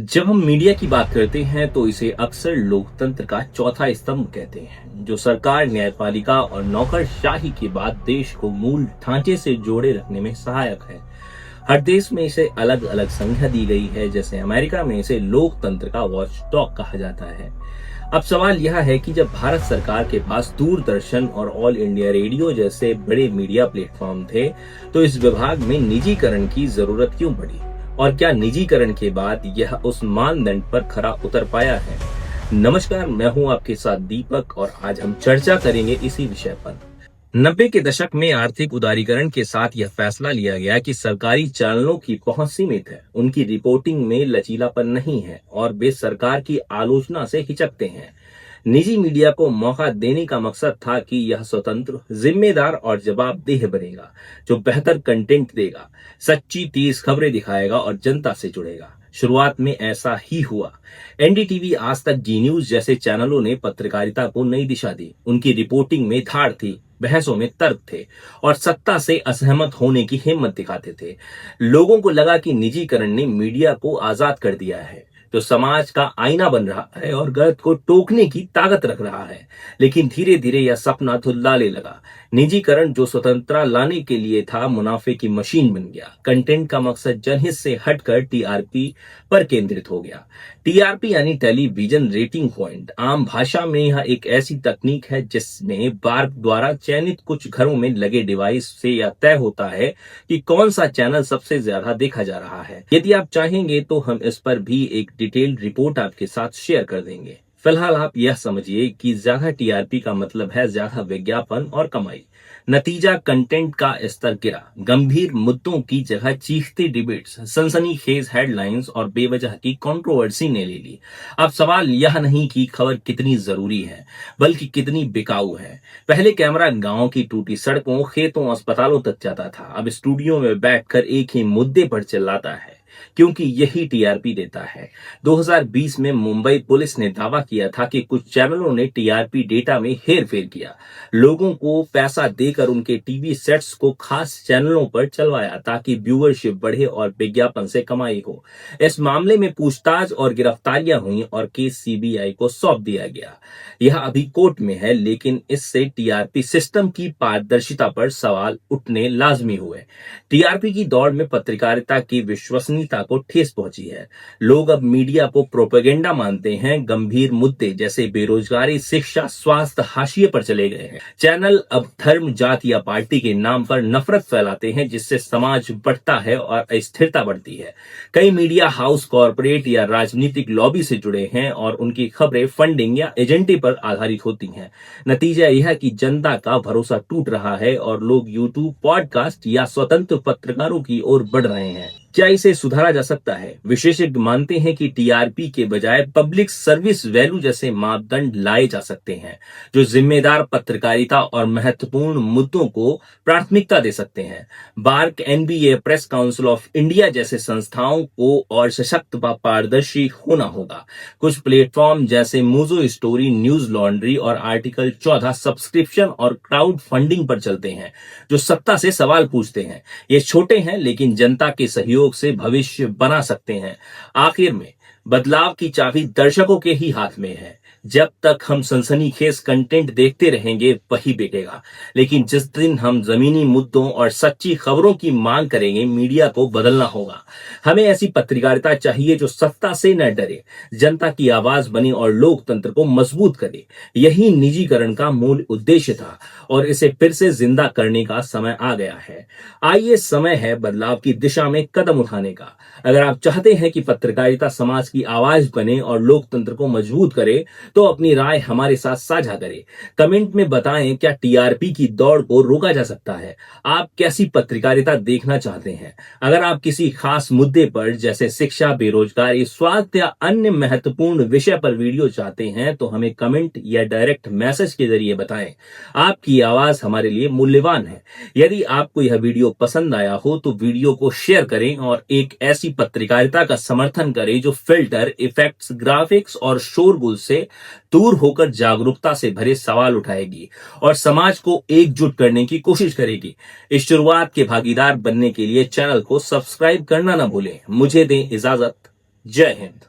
जब हम मीडिया की बात करते हैं तो इसे अक्सर लोकतंत्र का चौथा स्तंभ कहते हैं, जो सरकार, न्यायपालिका और नौकरशाही के बाद देश को मूल ढांचे से जोड़े रखने में सहायक है। हर देश में इसे अलग अलग संज्ञा दी गई है। जैसे अमेरिका में इसे लोकतंत्र का वॉच डॉग कहा जाता है। अब सवाल यह है कि जब भारत सरकार के पास दूरदर्शन और ऑल इंडिया रेडियो जैसे बड़े मीडिया प्लेटफॉर्म थे, तो इस विभाग में निजीकरण की जरूरत क्यों पड़ी? और क्या निजीकरण के बाद यह उस मानदंड पर खरा उतर पाया है? नमस्कार, मैं हूं आपके साथ दीपक और आज हम चर्चा करेंगे इसी विषय पर। 90 के दशक में आर्थिक उदारीकरण के साथ यह फैसला लिया गया कि सरकारी चैनलों की पहुंच सीमित है, उनकी रिपोर्टिंग में लचीलापन नहीं है और वे सरकार की आलोचना से हिचकते हैं। निजी मीडिया को मौका देने का मकसद था कि यह स्वतंत्र, जिम्मेदार और जवाबदेह बनेगा, जो बेहतर कंटेंट देगा, सच्ची तेज खबरें दिखाएगा और जनता से जुड़ेगा। शुरुआत में ऐसा ही हुआ। एनडीटीवी, आज तक, जी न्यूज जैसे चैनलों ने पत्रकारिता को नई दिशा दी। उनकी रिपोर्टिंग में धार थी, बहसों में तर्क थे और सत्ता से असहमत होने की हिम्मत दिखाते थे। लोगों को लगा कि निजीकरण ने मीडिया को आजाद कर दिया है, जो समाज का आईना बन रहा है और गलत को टोकने की ताकत रख रहा है। लेकिन धीरे धीरे यह सपना धुंधलाने लगा। निजीकरण जो स्वतंत्रता लाने के लिए था, मुनाफे की मशीन बन गया। कंटेंट का मकसद जनहित से हटकर टीआरपी पर केंद्रित हो गया। टीआरपी यानी टेलीविजन रेटिंग पॉइंट। आम भाषा में यह एक ऐसी तकनीक है जिसमें बार्ब द्वारा चयनित कुछ घरों में लगे डिवाइस से यह तय होता है कि कौन सा चैनल सबसे ज्यादा देखा जा रहा है। यदि आप चाहेंगे तो हम इस पर भी एक डिटेल्ड रिपोर्ट आपके साथ शेयर कर देंगे। फिलहाल आप यह समझिए कि ज्यादा टीआरपी का मतलब है ज्यादा विज्ञापन और कमाई। नतीजा, कंटेंट का स्तर गिरा। गंभीर मुद्दों की जगह चीखती डिबेट्स, सनसनीखेज हेडलाइंस और बेवजह की कंट्रोवर्सी ने ले ली। अब सवाल यह नहीं कि खबर कितनी जरूरी है, बल्कि कितनी बिकाऊ है। पहले कैमरा गांव की टूटी सड़कों, खेतों, अस्पतालों तक जाता था। अब स्टूडियो में बैठकर एक ही मुद्दे पर चिल्लाता है, क्योंकि यही टीआरपी देता है। 2020 में मुंबई पुलिस ने दावा किया था कि कुछ चैनलों ने टीआरपी डेटा में हेरफेर किया। लोगों को पैसा देकर उनके टीवी सेट्स को खास चैनलों पर चलवाया ताकि व्यूअरशिप बढ़े और विज्ञापन से कमाई हो। इस मामले में पूछताछ और गिरफ्तारियां हुई और केस सीबीआई को सौंप दिया गया। यह अभी कोर्ट में है, लेकिन इससे टीआरपी सिस्टम की पारदर्शिता पर सवाल उठने लाजमी हुए। टीआरपी की दौड़ में पत्रकारिता की विश्वसनीयता को ठेस पहुंची है। लोग अब मीडिया को प्रोपेगेंडा मानते हैं। गंभीर मुद्दे जैसे बेरोजगारी, शिक्षा, स्वास्थ्य हाशिए पर चले गए हैं। चैनल अब धर्म, जाति या पार्टी के नाम पर नफरत फैलाते हैं, जिससे समाज बढ़ता है और अस्थिरता बढ़ती है। कई मीडिया हाउस कॉरपोरेट या राजनीतिक लॉबी से जुड़े हैं और उनकी खबरें फंडिंग या एजेंडे पर आधारित होती हैं। नतीजा यह है कि जनता का भरोसा टूट रहा है और लोग यूट्यूब, पॉडकास्ट या स्वतंत्र पत्रकारों की ओर बढ़ रहे हैं। क्या इसे सुधारा जा सकता है? विशेषज्ञ मानते हैं कि टीआरपी के बजाय पब्लिक सर्विस वैल्यू जैसे मापदंड लाए जा सकते हैं, जो जिम्मेदार पत्रकारिता और महत्वपूर्ण मुद्दों को प्राथमिकता दे सकते हैं। BARC, NBA, press council of India जैसे संस्थाओं को और सशक्त व पारदर्शी होना होगा। कुछ प्लेटफॉर्म जैसे मोजो स्टोरी, न्यूज लॉन्ड्री और आर्टिकल 14 सब्सक्रिप्शन और क्राउड फंडिंग पर चलते हैं, जो सत्ता से सवाल पूछते हैं। ये छोटे हैं, लेकिन जनता के सहयोग से भविष्य बना सकते हैं। आखिर में, बदलाव की चाबी दर्शकों के ही हाथ में है। जब तक हम सनसनीखेज कंटेंट देखते रहेंगे, वही बिकेगा। लेकिन जिस दिन हम जमीनी मुद्दों और सच्ची खबरों की मांग करेंगे, मीडिया को बदलना होगा। हमें ऐसी पत्रकारिता चाहिए जो सत्ता से न डरे, जनता की आवाज बने और लोकतंत्र को मजबूत करे। यही निजीकरण का मूल उद्देश्य था और इसे फिर से जिंदा करने का समय आ गया है। आइए, समय है बदलाव की दिशा में कदम उठाने का। अगर आप चाहते हैं कि पत्रकारिता समाज की आवाज बने और लोकतंत्र को मजबूत करे, तो अपनी राय हमारे साथ साझा करें। कमेंट में बताएं, क्या टीआरपी की दौड़ को रोका जा सकता है? आप कैसी पत्रकारिता देखना चाहते हैं? अगर आप किसी खास मुद्दे पर जैसे शिक्षा, बेरोजगारी, स्वास्थ्य या अन्य महत्वपूर्ण विषय पर वीडियो चाहते हैं, तो हमें कमेंट या डायरेक्ट मैसेज के जरिए बताएं। आपकी आवाज हमारे लिए मूल्यवान है। यदि आपको यह वीडियो पसंद आया हो तो वीडियो को शेयर करें और एक ऐसी पत्रकारिता का समर्थन करें जो फिल्टर, इफेक्ट्स, ग्राफिक्स और शोरगुल से दूर होकर जागरूकता से भरे सवाल उठाएगी और समाज को एकजुट करने की कोशिश करेगी। इस शुरुआत के भागीदार बनने के लिए चैनल को सब्सक्राइब करना ना भूलें। मुझे दें इजाजत। जय हिंद।